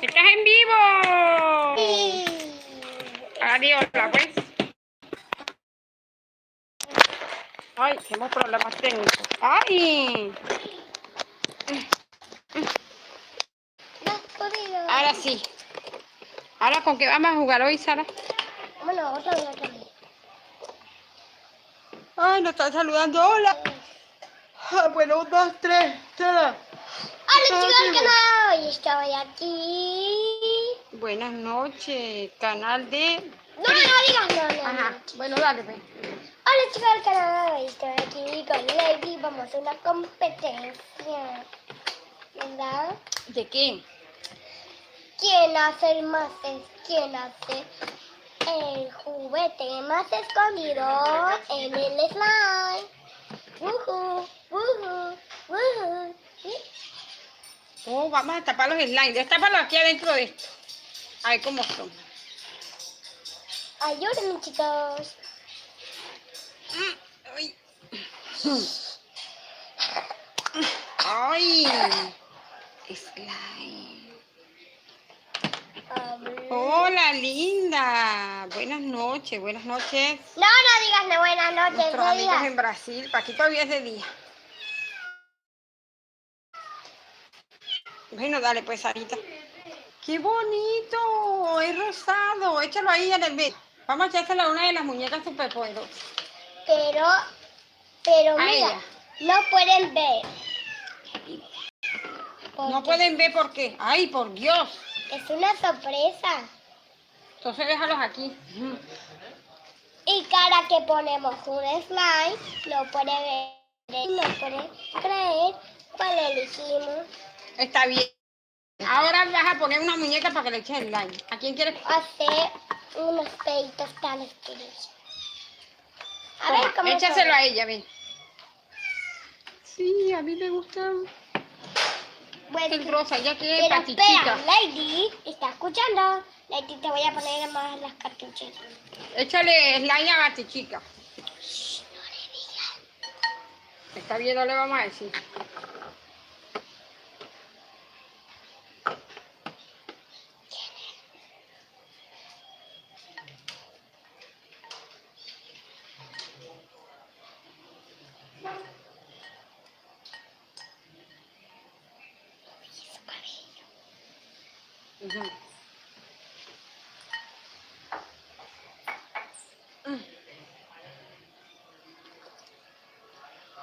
¡Estás en vivo! Sí. Adiós, pues. Ay, tenemos problemas técnicos. ¡Ay! No has podido. Ahora sí. ¿Ahora con qué vamos a jugar hoy, Sara? Bueno, otra vez. Ay, nos están saludando. Hola. Bueno, 1, 2, 3, Sara. Hola chicos del canal, hoy estoy aquí. Buenas noches, canal de... No digas no. Ajá, bueno, dale, pues. Hola chicos del canal, hoy estoy aquí con Lady. Vamos a hacer una competencia, ¿verdad? ¿De qué? ¿Quién hace el juguete más escondido en el slime? Woohoo, woohoo, woohoo. Oh, vamos a tapar los slides. Destápalos aquí adentro de esto. A ver cómo son. Ayúdenme chicos. Ay. Ay. Slime. Hola, linda. Buenas noches, buenas noches. No digas no buenas noches, Nuestros no amigos digas. en Brasil. Aquí todavía es de día. Bueno, dale pues, Sarita. ¡Qué bonito! Es rosado. Échalo ahí en el medio. Vamos a echárselo a una de las muñecas superpoderosas. Pero A mira, ella. no pueden ver. No pueden ver por qué. ¡Ay, por Dios! Es una sorpresa. Entonces déjalos aquí. Y cada que ponemos un slime, no puede ver, no puede creer cuál elegimos. Está bien. Ahora vas a poner una muñeca para que le eches el like. ¿A quién quieres? Hacer unos peitos tan estilosos. A ver cómo Échaselo son. a ella, ven. Sí, a mí me gusta Bueno, el rosa, ya que pero patichita. espera, Lady, ¿está escuchando? Lady, te voy a poner más las cartuchas. Échale slime a Batichica. Está bien, no le vamos a decir. Ujú.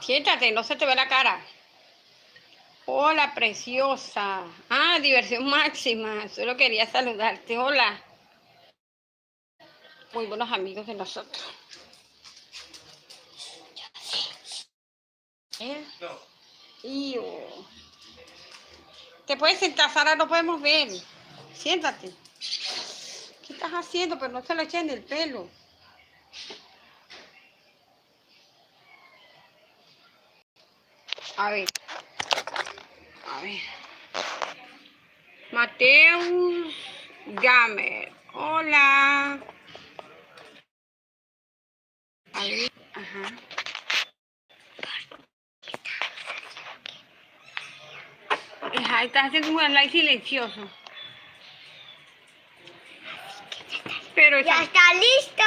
Siéntate, no se te ve la cara. Hola, preciosa. Ah, diversión máxima. Solo quería saludarte. Hola. Muy buenos amigos de nosotros. ¿Eh? Iu. Te puedes sentar, Sara, no podemos ver. Siéntate. ¿Qué estás haciendo? Pero no se lo eches en el pelo. A ver. A ver. Mateus Gamer. Hola. A ver. Ajá. Ajá, estás haciendo un like silencioso. Pero ¡Ya está listo!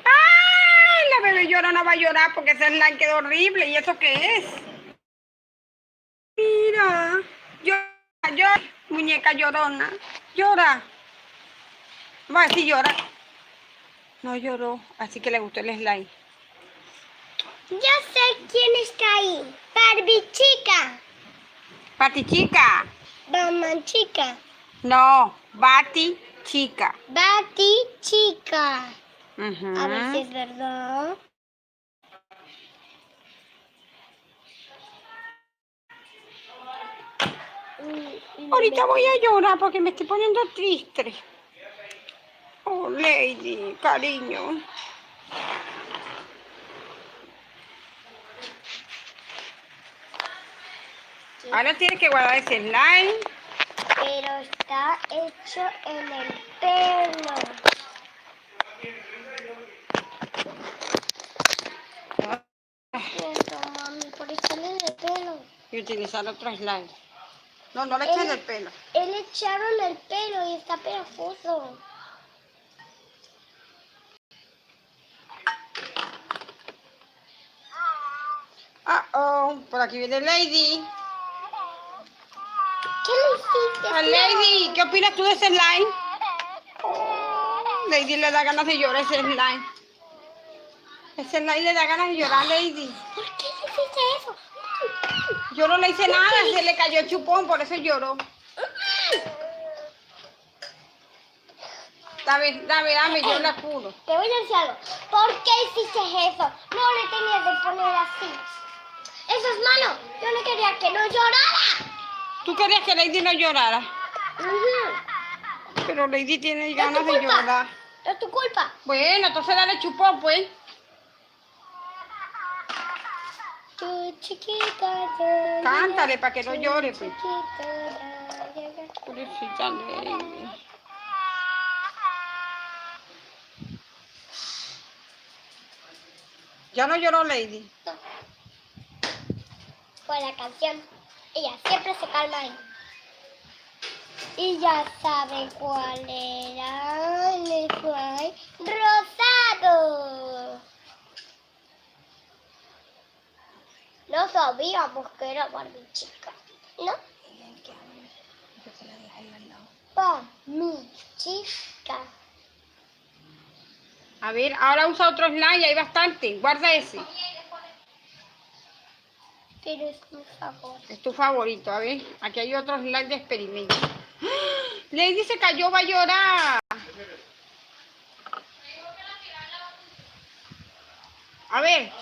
¡ay! La bebé llorona va a llorar porque ese slime quedó horrible. ¿Y eso qué es? Mira. Llora. Muñeca llorona. Llora. Va a decir llora. No lloró, así que le gustó el slime. Ya sé quién está ahí. Barbie chica. Pati chica. Batman chica. No, Bati chica. Bati chica. Ujú. A ver si es verdad. Ahorita voy a llorar porque me estoy poniendo triste. Oh, Lady, cariño. Ahora tienes que guardar ese slime. Pero está hecho en el pelo. Siento, mami, por echarle en el pelo. Y utilizar otro slime. No, no le eches el pelo. Él le echaron el pelo y está pegajoso. Por aquí viene Lady. ¿Qué le hiciste? Ah, Lady, ¿qué opinas tú de ese slime? Lady le da ganas de llorar ese slime. Ese slime le da ganas de llorar, Lady. ¿Por qué le hiciste eso? Yo no le hice nada, se le cayó el chupón, por eso lloró. Dame, yo la curo. Te voy a decir algo. ¿Por qué hiciste eso? No le tenías de poner así. Eso es malo. Yo no quería que no llorara. ¿Tú querías que Lady no llorara? Ujú. Pero Lady tiene No es ganas tu de culpa. llorar. No es tu culpa. Bueno, entonces dale chupón, pues. Tu chiquita. Cántale para que no llore, pues. Chiquita. Pobrecita Lady. Ya no lloró Lady. No. Fue la canción. Ella siempre se calma ahí. Y ya sabe cuál era el slime rosado. No sabíamos que era Barbie chica, ¿no? Barbie chica. A ver, ahora usa otro slime y hay bastante. Guarda ese. Pero es mi favor. Es tu favorito, a ver. Aquí hay otro slime de experimento. ¡Ah! Lady se cayó, va a llorar. A ver.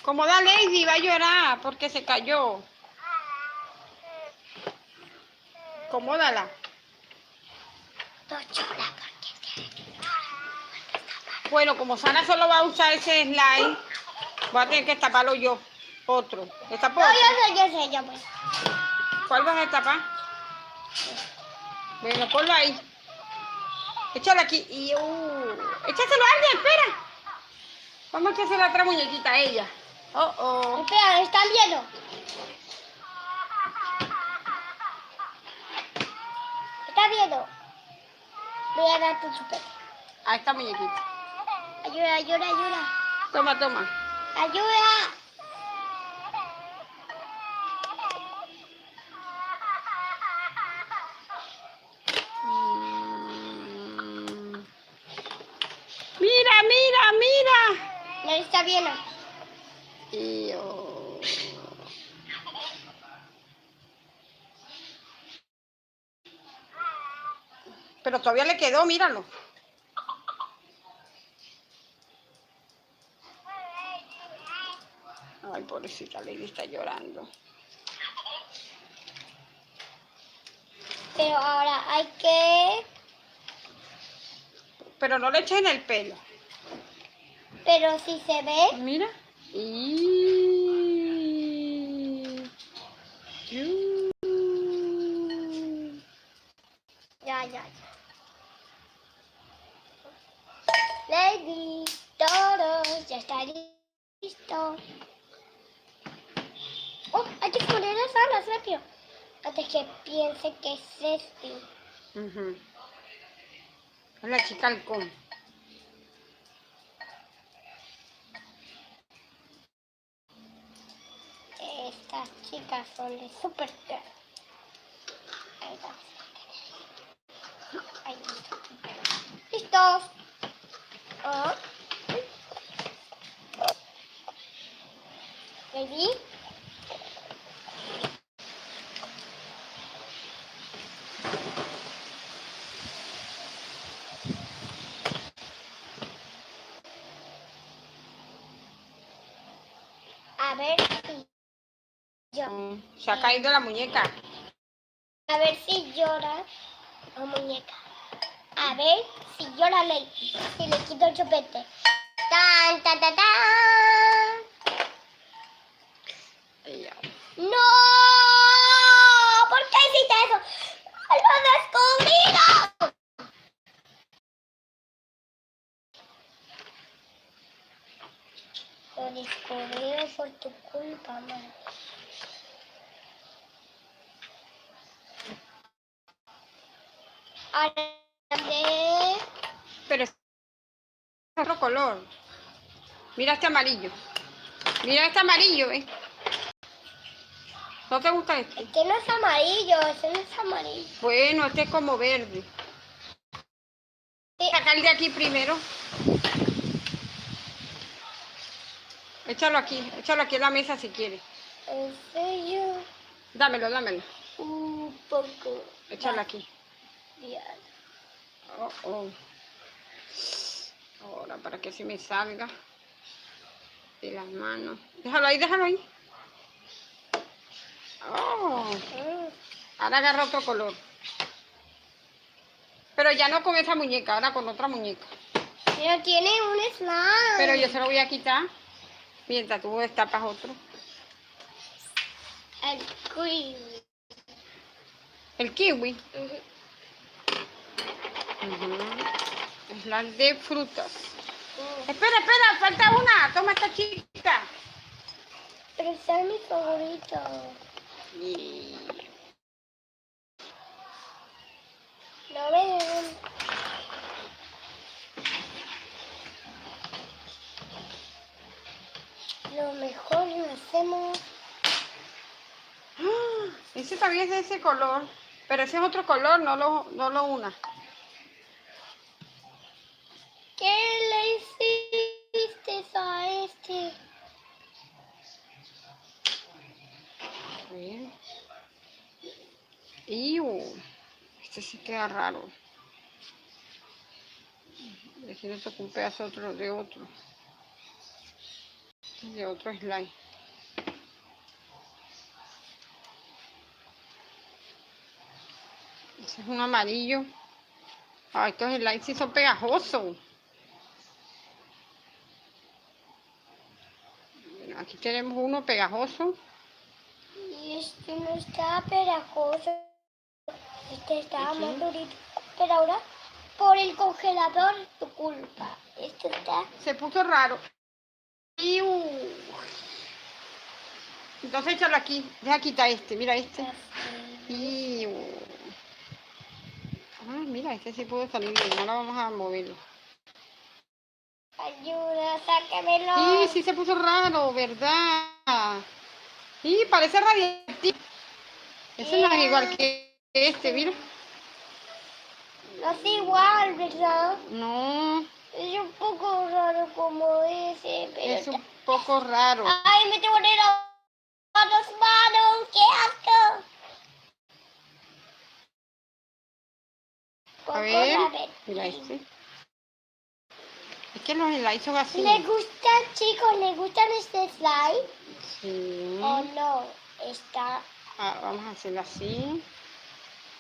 Como da Lady, va a llorar porque se cayó. Acomódala. No llora porque Bueno, como Sana solo va a usar ese slime, voy a tener que taparlo yo. Otro. ¿Destapo no, otro? yo sé, pues. ¿Cuál vas a destapar? Bueno, ponlo ahí. Échalo aquí. Échaselo a alguien, espera. Vamos a echárselo a otra muñequita a ella. Espera, ¿están viendo? ¿Están viendo? Voy a dar tu chupete. A esta muñequita. Ayuda, ayuda, ayuda. Toma. Ayuda. Mm. Mira. ¿No está bien? Pero todavía le quedó, míralo. Ay, pobrecita Lady está llorando. Pero ahora hay que... Pero no le eches en el pelo. Pero si se ve... Mira. Ya. Lady, todo ya está listo. Oh, hay que poner las alas rápido. Antes que piense que es este. Ujú. Es la chica halcón. Estas chicas son de Supergirl. Ahí está. Ahí está. ¿Listos? Ah. ¿Ready? A ver si yo. Se ha caído la muñeca. A ver si llora la muñeca. A ver si llora Lady. Si le quito el chupete. ¡Tan! ¡No! ¿Por qué hiciste eso? ¡Lo descubrido! Lo descubrido por tu culpa, mamá. Ahora de... Pero es otro color. Mira este amarillo. Mira este amarillo, ¿eh? ¿No te gusta este? Este no es amarillo, ese no es amarillo. Bueno, este es como verde. Sí. Sacar de aquí primero. Échalo aquí en la mesa si quieres. ¿En serio? Dámelo, dámelo. Un poco. Échalo aquí. Bien. Oh, oh. Ahora, para que se me salga de las manos. Déjalo ahí, déjalo ahí. Oh. Ahora agarra otro color. Pero ya no con esa muñeca, ahora con otra muñeca. Pero tiene un slime. Pero yo se lo voy a quitar mientras tú destapas otro. El kiwi. El kiwi. Es la de frutas. Espera, espera, falta una. Toma esta chica. Pero ese es mi favorito. Y... No ven. Lo mejor lo hacemos. Ese también es de ese color. Pero ese es otro color, no lo una. ¿Qué le hiciste a este? A ver. Iu. Este sí queda raro. Aquí le tocó un pedazo de otro. De otro slime. Ese es un amarillo. Ay, estos slimes sí son pegajosos. Bueno, aquí tenemos uno pegajoso. Y este no está pegajoso. Este estaba Aquí. más durito. Pero ahora, por el congelador, tu culpa. Este está... Se puso raro. Iu. Entonces échalo aquí. Deja quitar este. Mira este. así. Iu. Ah, mira, este sí pudo salir bien. Ahora vamos a moverlo. Ayuda, sácamelo. Sí, sí se puso raro, ¿verdad? Sí, parece radiactivo. Ese no es igual que este, mira. No es igual, ¿verdad? No, Es un poco raro como ese, pero... es un poco raro. ¡Ay, me tengo las manos! ¡Qué asco! A ver, mira este. Es que los slides son así. ¿Le gustan, chicos? ¿Le gustan este slide? Sí. ¿O no? Está... Ah, vamos a hacerlo así.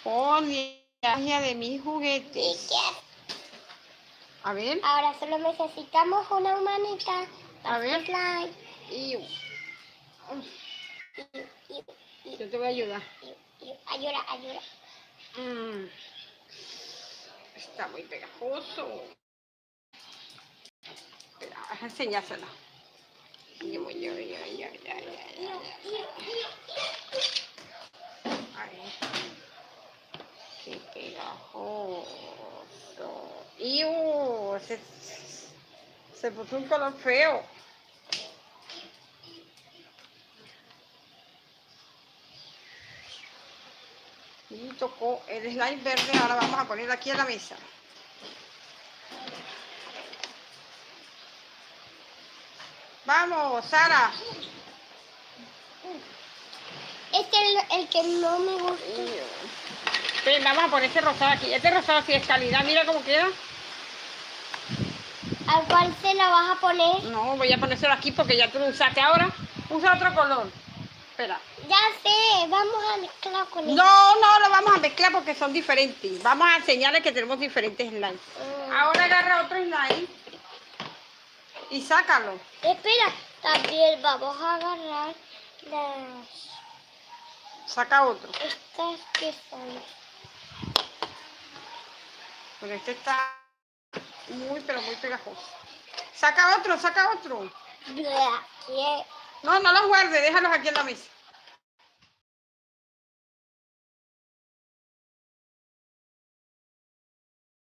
Por la magia de mis juguetes. A ver, Ahora solo necesitamos una humanita para A ver. este slide. Iu. Y Yo te voy a ayudar. ayuda, ayuda. Está muy pegajoso. Espera, vas a enseñársela. Ay, qué pegajoso. ¡Iu! Se puso un color feo. Y tocó el slime verde. Ahora vamos a poner aquí en la mesa. Vamos, Sara. Este es el que no me gusta. Ven, vamos a poner este rosado aquí. Este rosado sí es calidad. Mira cómo queda. ¿Al cual se la vas a poner? No, voy a ponérselo aquí porque ya tú lo usaste. Ahora usa otro color. Espera. Ya sé, vamos a mezclar con él. No lo vamos a mezclar porque son diferentes. Vamos a enseñarles que tenemos diferentes slimes. Ahora agarra otro slime y sácalo. Espera, también vamos a agarrar las... Saca otro. Estas que son... Pero este está pero muy pegajoso. Saca otro, saca otro. Bla, ¿qué? No los guardes, déjalos aquí en la mesa.